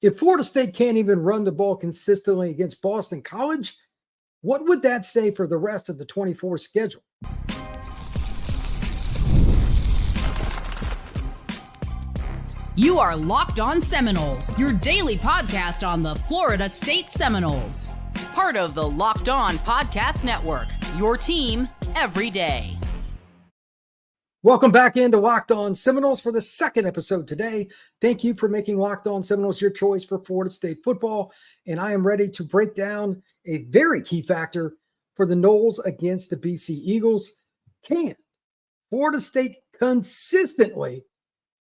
If Florida State can't even run the ball consistently against Boston College, what would that say for the rest of the 24 schedule? You are Locked On Seminoles, your daily podcast on the Florida State Seminoles. Part of the Locked On Podcast Network, your team every day. Welcome back into Locked On Seminoles for the second episode today. Thank you for making Locked On Seminoles your choice for Florida State football. And I am ready to break down a very key factor for the Noles against the BC Eagles. Can Florida State consistently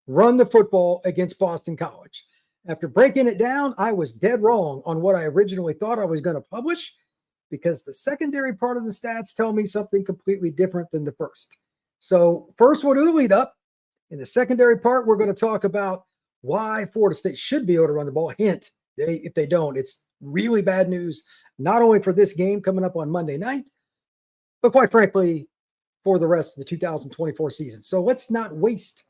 run the football against Boston College? After breaking it down, I was dead wrong on what I originally thought I was going to publish, because the secondary part of the stats tell me something completely different than the first. So first one to lead up. In the secondary part, we're going to talk about why Florida State should be able to run the ball. Hint, if they don't, it's really bad news, not only for this game coming up on Monday night, but quite frankly, for the rest of the 2024 season. So let's not waste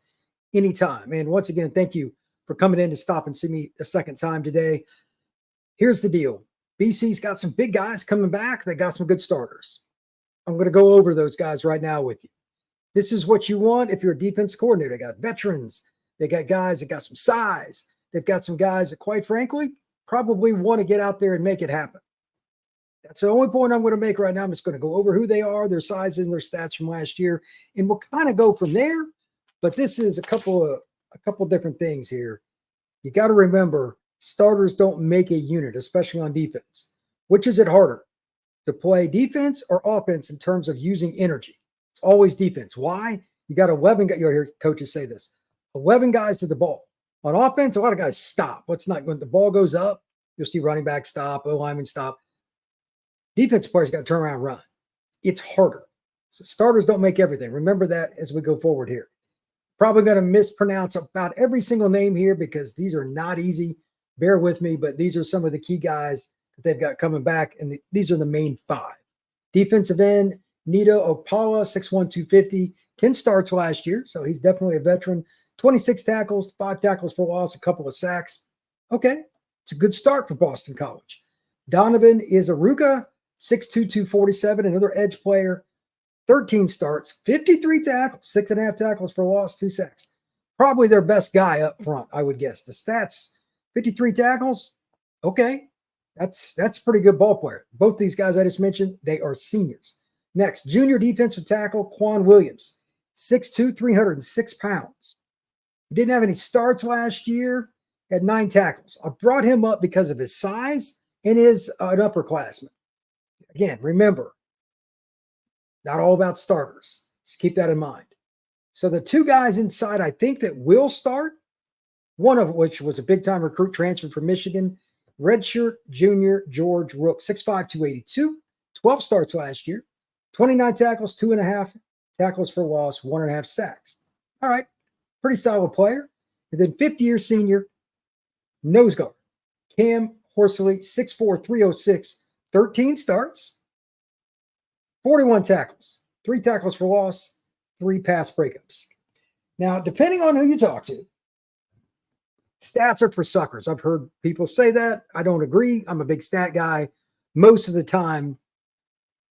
any time. And once again, thank you for coming in to stop and see me a second time today. Here's the deal. BC's got some big guys coming back. They got some good starters. I'm going to go over those guys right now with you. This is what you want if you're a defense coordinator. They got veterans. They got guys that got some size. They've got some guys that, quite frankly, probably want to get out there and make it happen. That's the only point I'm going to make right now. I'm just going to go over who they are, their sizes, and their stats from last year, and we'll kind of go from there. But this is a couple different things here. You got to remember, starters don't make a unit, especially on defense. Which is it harder, to play defense or offense in terms of using energy? It's always defense. Why? You got 11 guys. You hear coaches say this: 11 guys to the ball. On offense, a lot of guys stop. What's not when the ball goes up? You'll see running back stop, O-lineman stop. Defensive players got to turn around and run. It's harder. So starters don't make everything. Remember that as we go forward here. Probably going to mispronounce about every single name here because these are not easy. Bear with me, but these are some of the key guys that they've got coming back, and these are the main five. Defensive end, Nito Opala, 6'1", 250, 10 starts last year, so he's definitely a veteran. 26 tackles, 5 tackles for loss, a couple of sacks. Okay, it's a good start for Boston College. Donovan Izaruka, 6'2", 247, another edge player. 13 starts, 53 tackles, 6.5 tackles for loss, 2 sacks. Probably their best guy up front, I would guess. The stats, 53 tackles, okay. That's a pretty good ball player. Both these guys I just mentioned, they are seniors. Next, junior defensive tackle, Quan Williams, 6'2", 306 pounds. He didn't have any starts last year, had 9 tackles. I brought him up because of his size and is an upperclassman. Again, remember, not all about starters. Just keep that in mind. So the 2 guys inside, I think, that will start, one of which was a big-time recruit transfer from Michigan, redshirt junior George Rook, 6'5", 282, 12 starts last year. 29 tackles, 2.5 tackles for loss, 1.5 sacks. All right, pretty solid player. And then fifth-year senior, nose guard, Cam Horsley, 6'4", 306, 13 starts, 41 tackles, 3 tackles for loss, 3 pass breakups. Now, depending on who you talk to, stats are for suckers. I've heard people say that. I don't agree. I'm a big stat guy. Most of the time,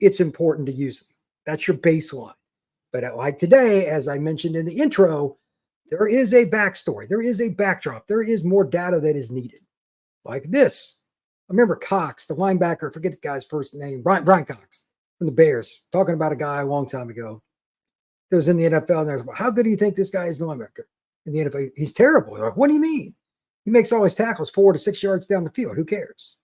it's important to use them. That's your baseline. But like today, as I mentioned in the intro, there is a backstory. There is a backdrop. There is more data that is needed. Like this. I remember Cox, the linebacker, I forget the guy's first name, Brian Cox from the Bears, talking about a guy a long time ago that was in the NFL. And there's, how good do you think this guy is in the linebacker in the NFL? He's terrible. They're like, what do you mean? He makes all his tackles 4 to 6 yards down the field. Who cares?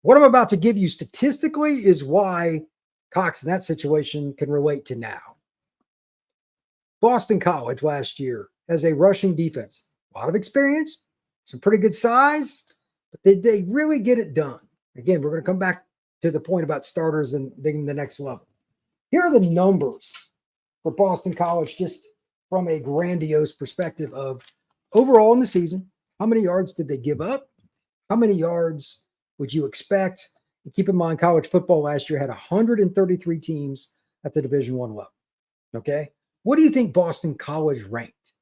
What I'm about to give you statistically is why Cox in that situation can relate to now. Boston College last year has a rushing defense. A lot of experience, some pretty good size, but did they really get it done? Again, we're going to come back to the point about starters and digging the next level. Here are the numbers for Boston College just from a grandiose perspective of overall in the season. How many yards did they give up? How many yards would you expect? And keep in mind, college football last year had 133 teams at the Division I level. Okay? What do you think Boston College ranked?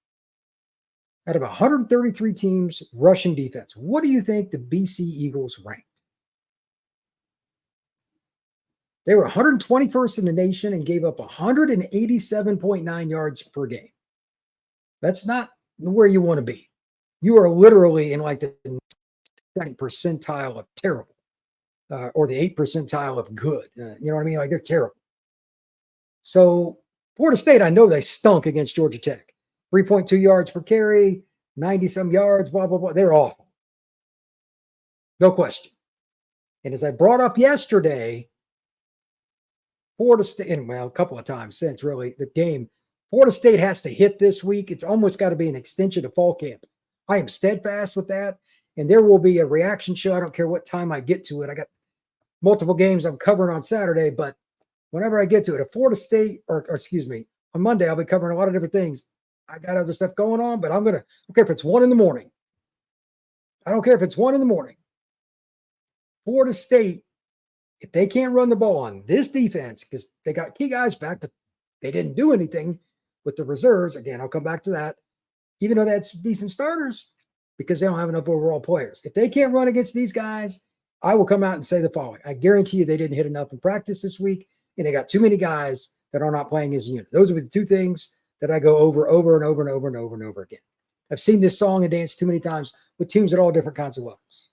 out of 133 teams rushing defense, what do you think the BC Eagles ranked? They were 121st in the nation and gave up 187.9 yards per game. That's not where you want to be. You are literally in like the 2nd percentile of terrible, or the 8th percentile of good. You know what I mean? Like, they're terrible. So Florida State, I know they stunk against Georgia Tech. 3.2 yards per carry, 90-some yards, blah, blah, blah. They're awful. No question. And as I brought up yesterday, Florida State, and well, a couple of times since really the game, Florida State has to hit this week. It's almost got to be an extension of fall camp. I am steadfast with that. And there will be a reaction show. I don't care what time I get to it. I got multiple games I'm covering on Saturday, but whenever I get to it, if Florida State, or excuse me, on Monday, I'll be covering a lot of different things. I got other stuff going on, but I don't care if it's 1 in the morning. I don't care if it's 1 in the morning. Florida State, if they can't run the ball on this defense, because they got key guys back, but they didn't do anything with the reserves. Again, I'll come back to that. Even though that's decent starters, because they don't have enough overall players. If they can't run against these guys, I will come out and say the following. I guarantee you they didn't hit enough in practice this week, and they got too many guys that are not playing as a unit. Those are the 2 things that I go over and over and over and over again. I've seen this song and dance too many times with teams at all different kinds of levels.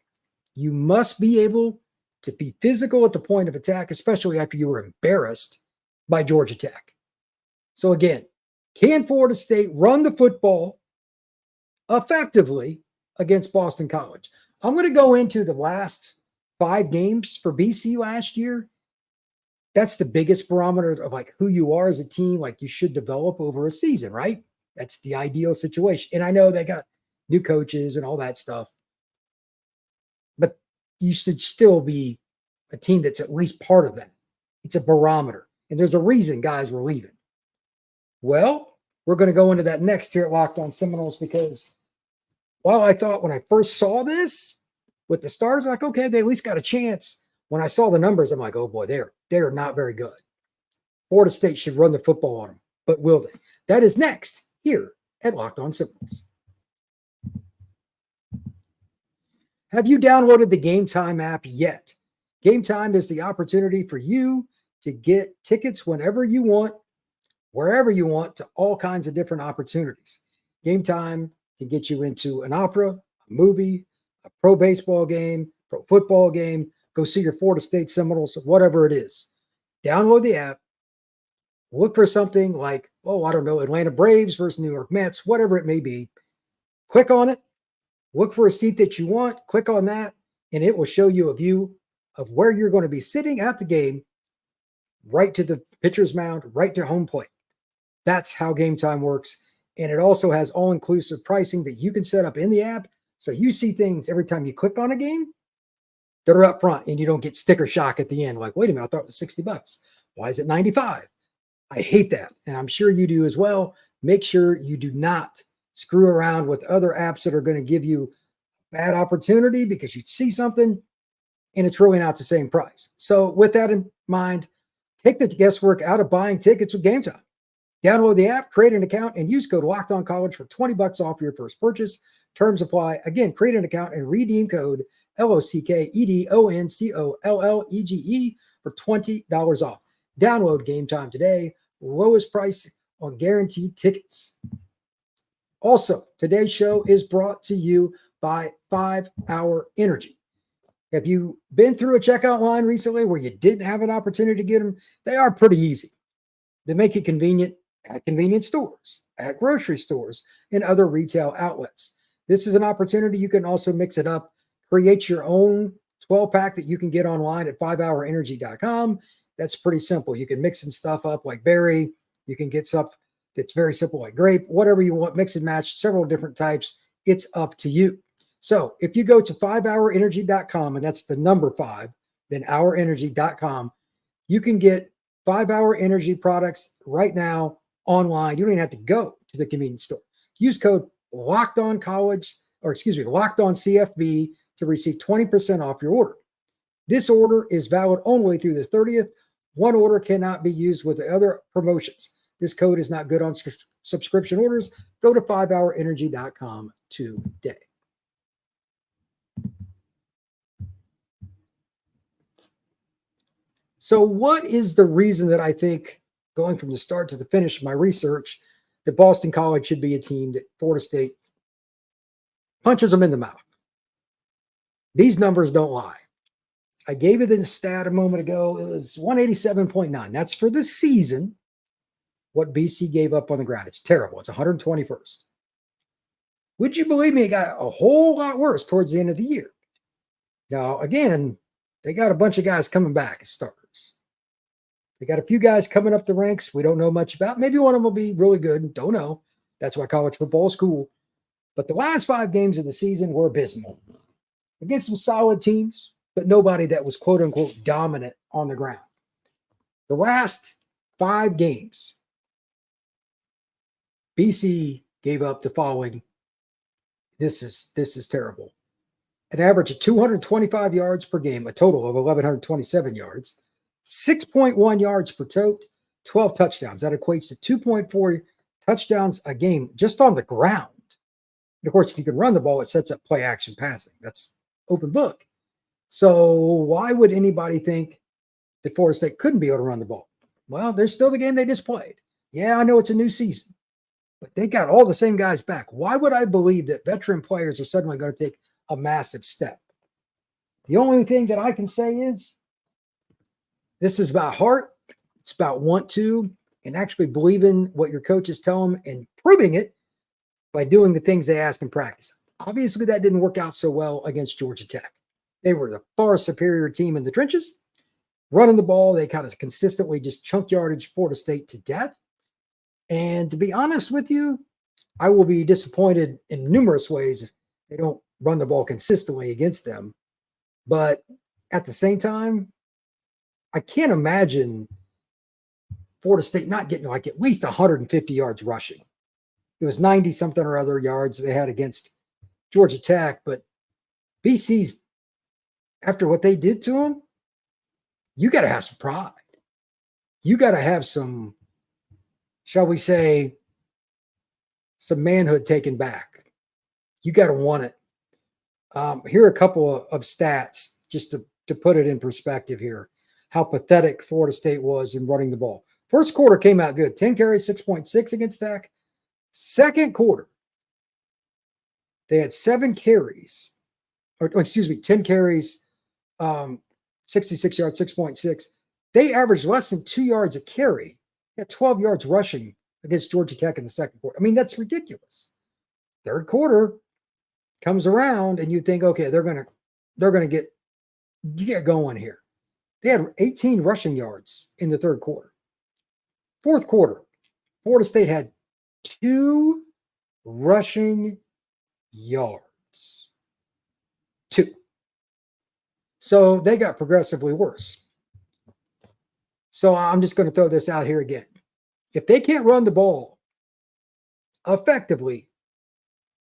You must be able to be physical at the point of attack, especially after you were embarrassed by Georgia Tech. So again, can Florida State run the football effectively against Boston College? I'm going to go into the last 5 games for BC last year. That's the biggest barometer of like who you are as a team, like you should develop over a season, right? That's the ideal situation. And I know they got new coaches and all that stuff, but you should still be a team that's at least part of that. It's a barometer. And there's a reason guys were leaving. Well, we're going to go into that next here at Locked On Seminoles, because while I thought when I first saw this with the Stars, I'm like, okay, they at least got a chance. When I saw the numbers, I'm like, oh boy, they're not very good. Florida State should run the football on them, but will they? That is next here at Locked On Seminoles. Have you downloaded the Gametime app yet? Gametime is the opportunity for you to get tickets whenever you want, wherever you want, to all kinds of different opportunities. Gametime can get you into an opera, a movie, a pro baseball game, pro football game, go see your Florida State Seminoles, whatever it is. Download the app, look for something like, oh, I don't know, Atlanta Braves versus New York Mets, whatever it may be. Click on it, look for a seat that you want, click on that, and it will show you a view of where you're going to be sitting at the game, right to the pitcher's mound, right to home plate. That's how Gametime works. And it also has all-inclusive pricing that you can set up in the app. So you see things every time you click on a game that are up front, and you don't get sticker shock at the end. Like, wait a minute, I thought it was $60. Why is it $95? I hate that. And I'm sure you do as well. Make sure you do not screw around with other apps that are going to give you bad opportunity because you see something and it's really not the same price. So with that in mind, take the guesswork out of buying tickets with Gametime. Download the app, create an account, and use code LOCKEDONCollege for $20 off your first purchase. Terms apply. Again, create an account and redeem code LOCKEDONCOLLEGE for $20 off. Download Gametime today. Lowest price on guaranteed tickets. Also, today's show is brought to you by 5 Hour Energy. Have you been through a checkout line recently where you didn't have an opportunity to get them? They are pretty easy. They make it convenient at convenience stores, at grocery stores, and other retail outlets. This is an opportunity. You can also mix it up, create your own 12-pack that you can get online at 5hourenergy.com. That's pretty simple. You can mix some stuff up like berry. You can get stuff that's very simple like grape, whatever you want, mix and match, several different types. It's up to you. So if you go to 5hourenergy.com, and that's the number 5, then hourenergy.com, you can get 5 Hour Energy products right now online. You don't even have to go to the convenience store. Use code LOCKEDONCFB to receive 20% off your order. This order is valid only through the 30th. One order cannot be used with the other promotions. This code is not good on subscription orders. Go to 5hourenergy.com today. So what is the reason that I think, going from the start to the finish of my research, that Boston College should be a team that Florida State punches them in the mouth? These numbers don't lie. I gave it a stat a moment ago. It was 187.9. That's for the season. What BC gave up on the ground. It's terrible. It's 121st. Would you believe me? It got a whole lot worse towards the end of the year. Now, again, they got a bunch of guys coming back as starters. They got a few guys coming up the ranks we don't know much about. Maybe one of them will be really good. Don't know. That's why college football is cool. But the last 5 games of the season were abysmal. Against some solid teams, but nobody that was quote-unquote dominant on the ground. The last 5 games, BC gave up the following. This is terrible. An average of 225 yards per game, a total of 1,127 yards, 6.1 yards per tote, 12 touchdowns. That equates to 2.4 touchdowns a game just on the ground. And of course, if you can run the ball, it sets up play action passing. That's open book. So why would anybody think that Florida State couldn't be able to run the ball? Well, there's still the game they just played. Yeah, I know it's a new season, but they got all the same guys back. Why would I believe that veteran players are suddenly going to take a massive step? The only thing that I can say is this is about heart. It's about want to, and actually believing what your coaches tell them and proving it by doing the things they ask in practice. Obviously, that didn't work out so well against Georgia Tech. They were the far superior team in the trenches. Running the ball, they kind of consistently just chunk yardage Florida State to death. And to be honest with you, I will be disappointed in numerous ways if they don't run the ball consistently against them. But at the same time, I can't imagine Florida State not getting like at least 150 yards rushing. It was 90 something or other yards they had against Georgia Tech, but BC's, after what they did to them, you got to have some pride. You got to have some, shall we say, some manhood taken back. You got to want it. Here are a couple of stats just to put it in perspective here, how pathetic Florida State was in running the ball. First quarter came out good. 10 carries, 6.6 against Tech. Second quarter, they had 7 carries, 10 carries, 66 yards, 6.6. They averaged less than 2 yards a carry. They had 12 yards rushing against Georgia Tech in the second quarter. I mean, that's ridiculous. Third quarter comes around and you think, okay, they're gonna get going here. They had 18 rushing yards in the third quarter. Fourth quarter, Florida State had 2 rushing yards. 2. So they got progressively worse. So I'm just going to throw this out here again. If they can't run the ball effectively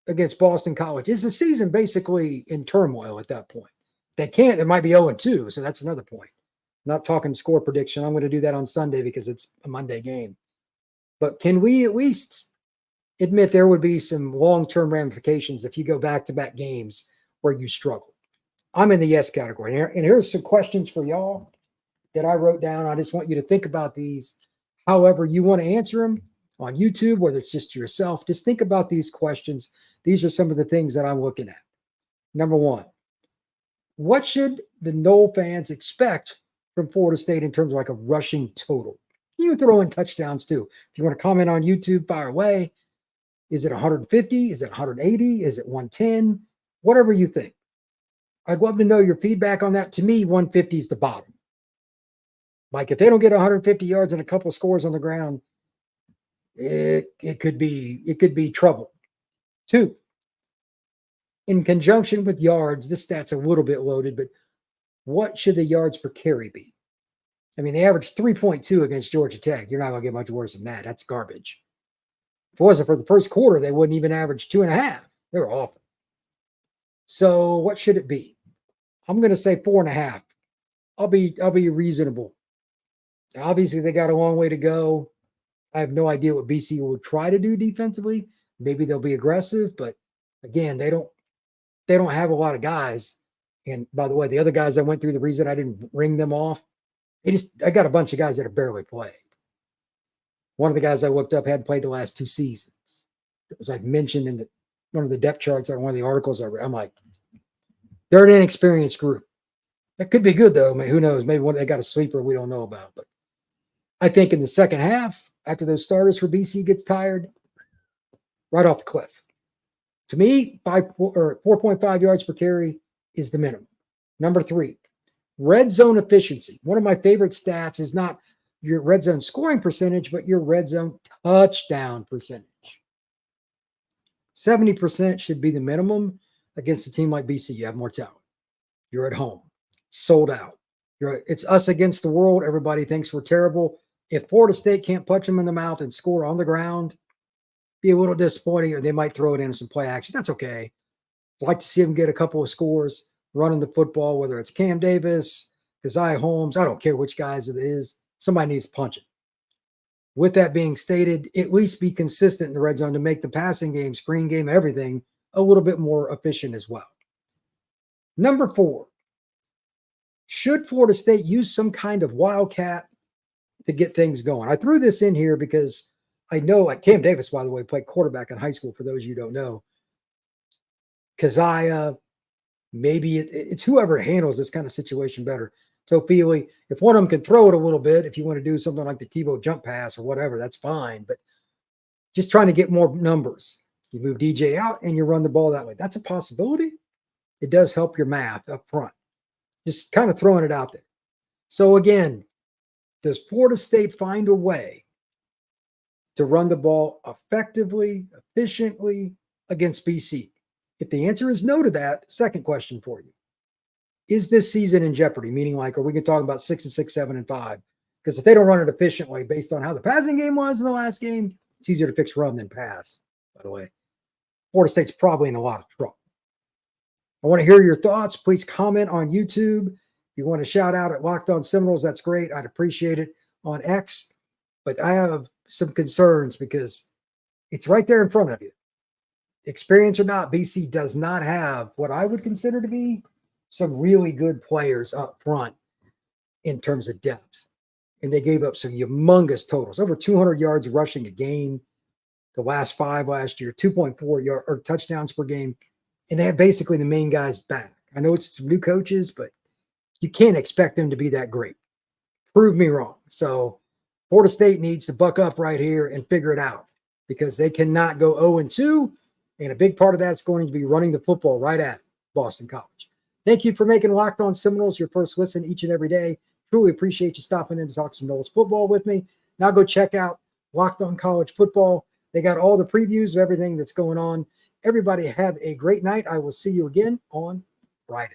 against Boston College, is the season basically in turmoil at that point? They can't. It might be 0-2, so that's another point. I'm not talking score prediction. I'm going to do that on Sunday because it's a Monday game. But can we at least admit there would be some long-term ramifications if you go back-to-back games where you struggle? I'm in the yes category. And here's some questions for y'all that I wrote down. I just want you to think about these however you want to answer them on YouTube, whether it's just to yourself. Just think about these questions. These are some of the things that I'm looking at. Number 1, what should the Nole fans expect from Florida State in terms of like a rushing total? You can throw in touchdowns too. If you want to comment on YouTube, fire away. Is it 150? Is it 180? Is it 110? Whatever you think. I'd love to know your feedback on that. To me, 150 is the bottom. Like if they don't get 150 yards and a couple of scores on the ground, it could be trouble. 2, in conjunction with yards, this stat's a little bit loaded, but what should the yards per carry be? I mean, they averaged 3.2 against Georgia Tech. You're not going to get much worse than that. That's garbage. If it wasn't for the first quarter, they wouldn't even average 2.5. They were awful. So what should it be? I'm going to say 4.5. I'll be reasonable. Obviously, they got a long way to go. I have no idea what BC will try to do defensively. Maybe they'll be aggressive, but again, they don't have a lot of guys. And by the way, the other guys I went through, the reason I didn't ring them off, I got a bunch of guys that have barely played. One of the guys I looked up hadn't played the last 2 seasons. It was like mentioned in one of the depth charts on one of the articles I read. I'm like, they're an inexperienced group. That could be good though. I mean, who knows? Maybe they got a sleeper we don't know about. But I think in the second half, after those starters for BC gets tired, right off the cliff. To me, 4.5 yards per carry is the minimum. Number 3, red zone efficiency. One of my favorite stats is not your red zone scoring percentage, but your red zone touchdown percentage. 70% should be the minimum against a team like BC. You have more talent. You're at home, sold out. It's us against the world. Everybody thinks we're terrible. If Florida State can't punch them in the mouth and score on the ground, be a little disappointing, or they might throw it in some play action. That's okay. I'd like to see them get a couple of scores running the football, whether it's Cam Davis, Keziah Holmes. I don't care which guys it is. Somebody needs to punch it. With that being stated, at least be consistent in the red zone to make the passing game, screen game, everything a little bit more efficient as well. Number 4, should Florida State use some kind of wildcat to get things going? I threw this in here because I know Cam Davis, by the way, played quarterback in high school, for those of you who don't know. Keziah, maybe it's whoever handles this kind of situation better. So Feely, if one of them can throw it a little bit, if you want to do something like the Tebow jump pass or whatever, that's fine. But just trying to get more numbers. You move DJ out and you run the ball that way. That's a possibility. It does help your math up front. Just kind of throwing it out there. So again, does Florida State find a way to run the ball effectively, efficiently against BC? If the answer is no to that, second question for you. Is this season in jeopardy? Meaning, like, are we going to talk about 6-6, 7-5? Because if they don't run it efficiently based on how the passing game was in the last game, it's easier to fix run than pass, by the way. Florida State's probably in a lot of trouble. I want to hear your thoughts. Please comment on YouTube. If you want to shout out at Locked On Seminoles, that's great. I'd appreciate it on X. But I have some concerns because it's right there in front of you. Experience or not, BC does not have what I would consider to be some really good players up front in terms of depth. And they gave up some humongous totals, over 200 yards rushing a game. The last 5 last year, 2.4 touchdowns per game. And they have basically the main guys back. I know it's some new coaches, but you can't expect them to be that great. Prove me wrong. So Florida State needs to buck up right here and figure it out because they cannot go 0-2. And a big part of that's going to be running the football right at Boston College. Thank you for making Locked On Seminoles your first listen each and every day. Truly appreciate you stopping in to talk some Noles football with me. Now go check out Locked On College Football. They got all the previews of everything that's going on. Everybody have a great night. I will see you again on Friday.